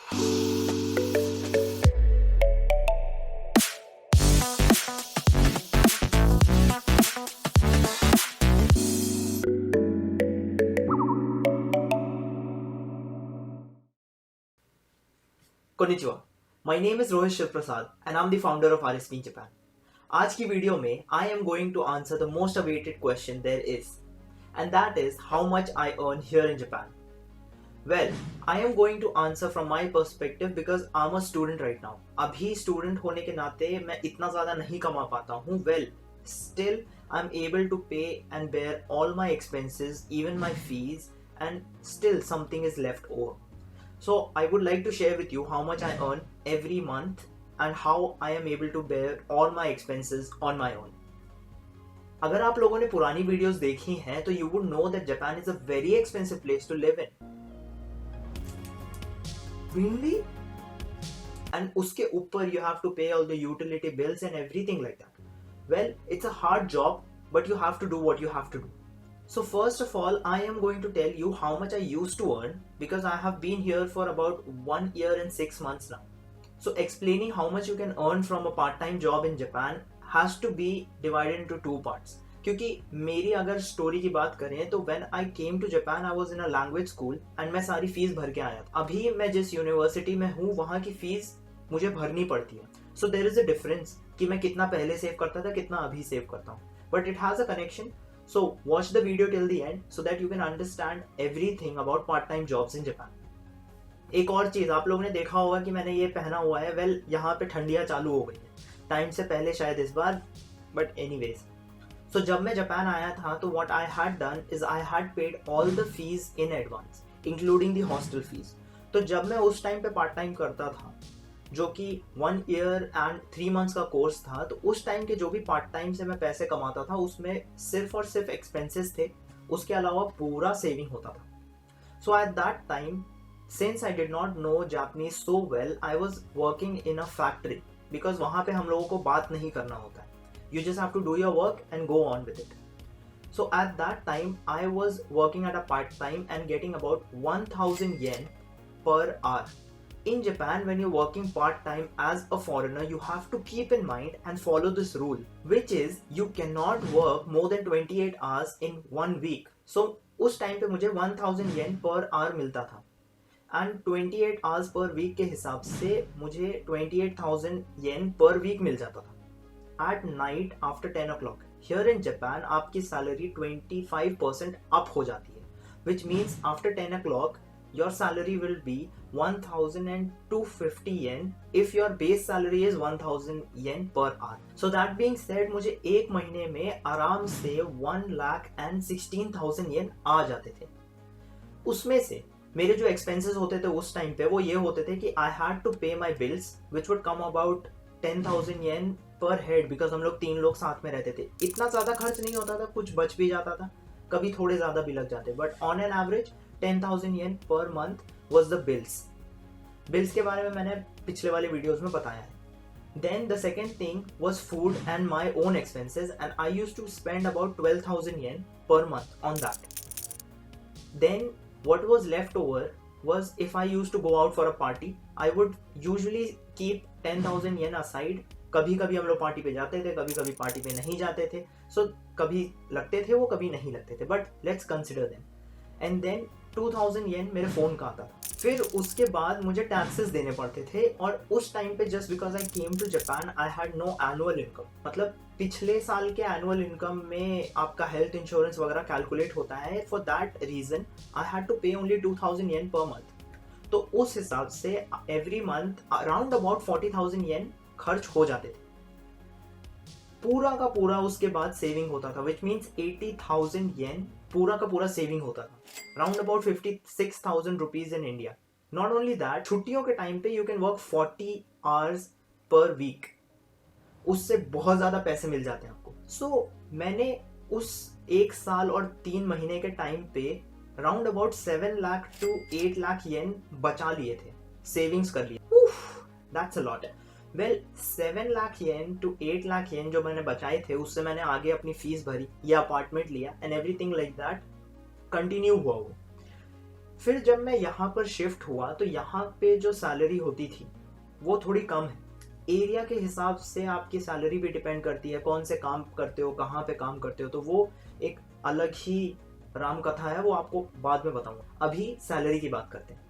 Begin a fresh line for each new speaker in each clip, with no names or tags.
Konnichiwa. My name is Rohit Shivprasad and I'm the founder of RSP in Japan. आज की video में I am going to answer the most awaited question there is, and that is how much I earn here in Japan. Well, I am going to answer from my perspective because I'm a student right now. अभी student होने के नाते मैं इतना ज़्यादा नहीं कमा पाता हूँ. Well, still I'm able to pay and bear all my expenses, even my fees, and still something is left over. So I would like to share with you how much I earn every month and how I am able to bear all my expenses on my own. अगर आप लोगों ने पुरानी videos देखी हैं तो you would know that Japan is a very expensive place to live in. Really? And उसके ऊपर you have to pay all the utility bills and everything like that. Well, it's a hard job, but you have to do what you have to do. So first of all, I am going to tell you how much I used to earn because I have been here for about 1 year and 6 months now. So explaining how much you can earn from a part-time job in Japan has to be divided into two parts. क्योंकि मेरी अगर story की बात करें तो when I came to Japan I was in a language school and मैं सारी fees भर के आया था. अभी मैं जिस यूनिवर्सिटी में हूँ वहाँ की फीस मुझे भरनी पड़ती है. So there is a difference कि मैं कितना पहले सेव करता था कितना अभी सेव करता हूँ. But it has a connection. So watch the video till the end so that you can understand everything about part-time jobs in Japan. एक और चीज़ आप लोगों ने देखा होगा कि मैंने ये पहना हुआ है. वेल यहाँ पे ठंडियाँ चालू हो गई हैं टाइम से पहले शायद इस बार, बट एनीवेज. सो जब मैं जापान आया था तो what I had done is I had paid all the fees in advance including the hostel fees. तो जब मैं उस टाइम पे पार्ट टाइम करता था जो कि 1 year and 3 months का कोर्स था, तो उस टाइम के जो भी पार्ट टाइम से मैं पैसे कमाता था उसमें सिर्फ और सिर्फ एक्सपेंसेस थे, उसके अलावा पूरा सेविंग होता था. So at that time since I did not know Japanese so well I was working in a factory because वहाँ पे हम लोगों को बात नहीं करना होता है. You just have to do your work and go on with it. So at that time I was working at a part time and getting about 1000 yen per hour. In Japan, when you're working part-time as a foreigner, you have to keep in mind and follow this rule, which is you cannot work more than 28 hours in 1 week. So, उस time पे मुझे 1000 yen per hour मिलता था and 28 hours per week के हिसाब से मुझे 28,000 yen per week मिल जाता था. At night after 10 o'clock, here in Japan, आपकी salary 25% up हो जाती है, which means after 10 o'clock, your salary will be 1,250 yen if your base salary is 1,000 yen per hour. So that being said, मुझे एक महीने में आराम से 1,16,000 yen आ जाते थे. उसमें से मेरे जो एक्सपेंसेस होते थे उस टाइम पे वो ये होते थे कि I had to pay my bills which would come about 10,000 yen per head because हम लोग 3 लोग साथ में रहते थे. इतना ज़्यादा खर्च नहीं होता था, कुछ बच भी जाता था, कभी थोड़े ज़्यादा भी लग जाते, but on an average 10,000 yen per month was the bills. Bills के बारे में मैंने पिछले वाले वीडियोस में बताया है. Then the second thing was food and my own expenses and I used to spend about 12,000 yen per month on that. Then what was left over was if I used to go out for a party, I would usually keep 10,000 yen aside. कभी कभी हम लोग party पे जाते थे, कभी कभी party पे नहीं जाते थे. So कभी लगते थे वो, कभी नहीं लगते थे, but let's consider them. And then 2000 yen मेरे फ़ोन का आता था. फिर उसके बाद मुझे टैक्सेस देने पड़ते थे और उस टाइम पे just because I came to Japan I had no annual income. मतलब पिछले साल के एनुअल इनकम में आपका हेल्थ इंश्योरेंस वगैरह कैलकुलेट होता है. For that reason I had to pay only 2000 yen per month. तो उस हिसाब से every month around about 40,000 yen खर्च हो जाते थे. पूरा का पूरा उसके बाद सेविंग होता था, विच मीन्स 80,000 yen पूरा का पूरा सेविंग होता था. Round about 56,000 rupees in India. Not only that, छुट्टियों के टाइम पे you can work 40 hours per week. उससे बहुत ज़्यादा पैसे मिल जाते हैं आपको. सो मैंने उस 1 साल और 3 महीने के टाइम पे round about 7 lakh to 8 lakh yen बचा लिए थे, सेविंग्स कर लिए. That's a lot. Well 7 lakh yen to 8 lakh yen जो मैंने बचाए थे उससे मैंने आगे अपनी फीस भरी, ये अपार्टमेंट लिया and everything like that continue हुआ वो. फिर जब मैं यहाँ पर शिफ्ट हुआ तो यहाँ पे जो सैलरी होती थी वो थोड़ी कम है। एरिया के हिसाब से आपकी सैलरी भी डिपेंड करती है, कौन से काम करते हो, कहाँ पे काम करते हो, तो वो एक अलग ही राम कथा है, वो आपको बाद में बताऊंगा। अभी सैलरी की बात करते हैं।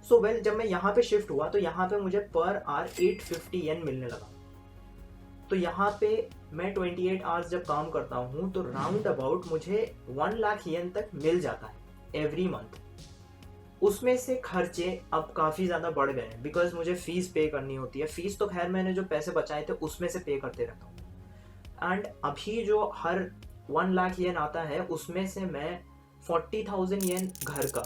सो वेल, जब मैं यहाँ पे शिफ्ट हुआ तो यहाँ पे मुझे पर आवर 850 येन मिलने लगा। तो यहाँ पे मैं 28 आवर्स जब काम करता हूँ तो राउंड अबाउट मुझे 1 लाख येन तक मिल जाता है एवरी मंथ। उसमें से खर्चे अब काफ़ी ज़्यादा बढ़ गए हैं बिकॉज मुझे फीस पे करनी होती है। फीस तो खैर मैंने जो पैसे बचाए थे उसमें से पे करते रहता हूँ। एंड अभी जो हर 1 लाख येन आता है उसमें से मैं 40,000 येन घर का,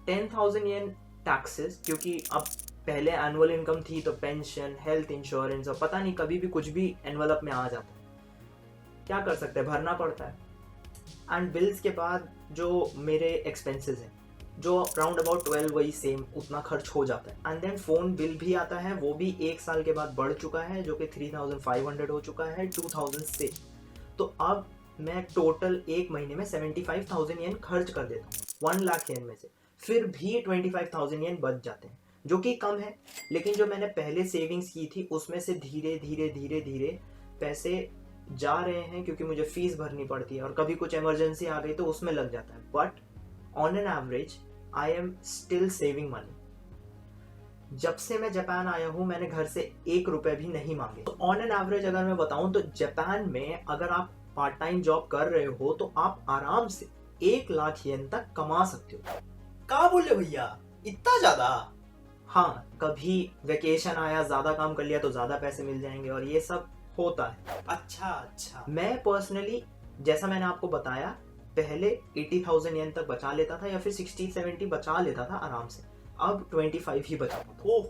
10,000 येन टैक्सेस, क्योंकि अब पहले एनुअल इनकम थी तो पेंशन, हेल्थ इंश्योरेंस और पता नहीं कभी भी कुछ भी एनवलप में आ जाता है, क्या कर सकते हैं, भरना पड़ता है। एंड बिल्स के बाद जो मेरे एक्सपेंसेस हैं जो राउंड अबाउट 12, वही सेम उतना खर्च हो जाता है। एंड देन फोन बिल भी आता है, वो भी 1 साल के बाद बढ़ चुका है जो कि 3,500 हो चुका है 2,000 से। तो अब मैं टोटल एक महीने में 75,000 येन खर्च कर देता हूँ 1 लाख येन में से। फिर भी 25,000 येन बच जाते हैं जो कि कम है, लेकिन जो मैंने पहले सेविंग्स की थी उसमें से धीरे धीरे धीरे धीरे पैसे जा रहे हैं, क्योंकि मुझे फीस भरनी पड़ती है और कभी कुछ इमरजेंसी आ गई तो उसमें लग जाता है। But on an average I am still saving money. जब से मैं जापान आया हूँ मैंने घर से 1 रुपए भी नहीं मांगे। तो ऑन एन एवरेज अगर मैं बताऊं तो जापान में अगर आप पार्ट टाइम जॉब कर रहे हो तो आप आराम से 1 लाख येन तक कमा सकते हो।
कहाँ बोले भैया, इतना ज्यादा?
हाँ, कभी वेकेशन आया, ज्यादा काम कर लिया तो ज्यादा पैसे मिल जाएंगे और ये सब होता है।
अच्छा अच्छा।
मैं पर्सनली, जैसा मैंने आपको बताया, पहले 80,000 येन तक बचा लेता था या फिर 60-70 बचा लेता था आराम से। अब 25 ही बचा पाता हूँ।
ओह,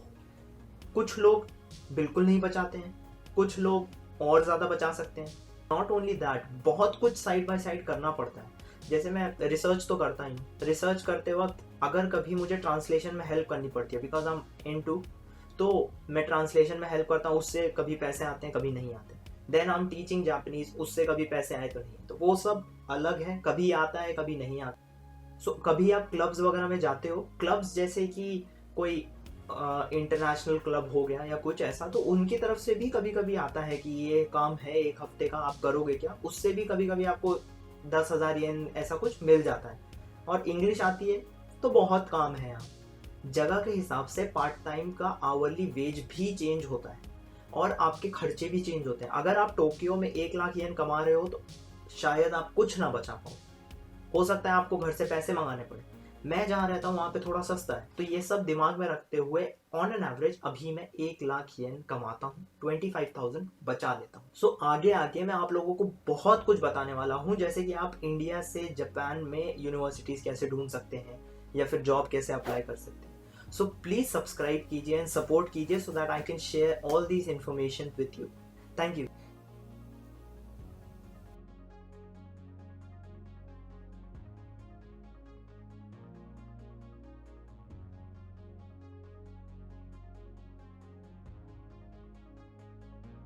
कुछ लोग बिल्कुल नहीं बचाते हैं, कुछ लोग और ज्यादा बचा सकते हैं। नॉट ओनली दैट, बहुत कुछ साइड बाय साइड करना पड़ता है। जैसे मैं रिसर्च तो करता ही, रिसर्च करते वक्त अगर कभी मुझे ट्रांसलेशन में हेल्प करनी पड़ती है बिकॉज आई एम इनटू, तो मैं ट्रांसलेशन में हेल्प करता हूँ, उससे कभी पैसे आते हैं कभी नहीं आते। Then I am teaching Japanese, उससे कभी पैसे आए तो नहीं, तो वो सब अलग है, कभी आता है कभी नहीं आता। सो कभी आप क्लब्स वगैरह में जाते हो, क्लब्स जैसे कि कोई इंटरनेशनल क्लब हो गया या कुछ ऐसा, तो उनकी तरफ से भी कभी कभी आता है कि ये काम है 1 हफ्ते का, आप करोगे क्या, उससे भी कभी कभी आपको 10,000 येन ऐसा कुछ मिल जाता है। और इंग्लिश आती है तो बहुत काम है यहाँ। जगह के हिसाब से पार्ट टाइम का आवरली वेज भी चेंज होता है और आपके खर्चे भी चेंज होते हैं। अगर आप टोक्यो में 1 लाख येन कमा रहे हो तो शायद आप कुछ ना बचा पाओ, हो सकता है आपको घर से पैसे मंगाने पड़े। मैं जहाँ रहता हूँ वहाँ पे थोड़ा सस्ता है। तो ये सब दिमाग में रखते हुए ऑन एन एवरेज अभी मैं 1 लाख येन कमाता हूँ, 25,000 बचा लेता हूँ। सो आगे आगे मैं आप लोगों को बहुत कुछ बताने वाला हूँ, जैसे कि आप इंडिया से जापान में यूनिवर्सिटीज कैसे ढूंढ सकते हैं या फिर जॉब कैसे अप्लाई कर सकते हैं। So please subscribe कीजिए and support कीजिए so that I can share all these information with you. Thank you.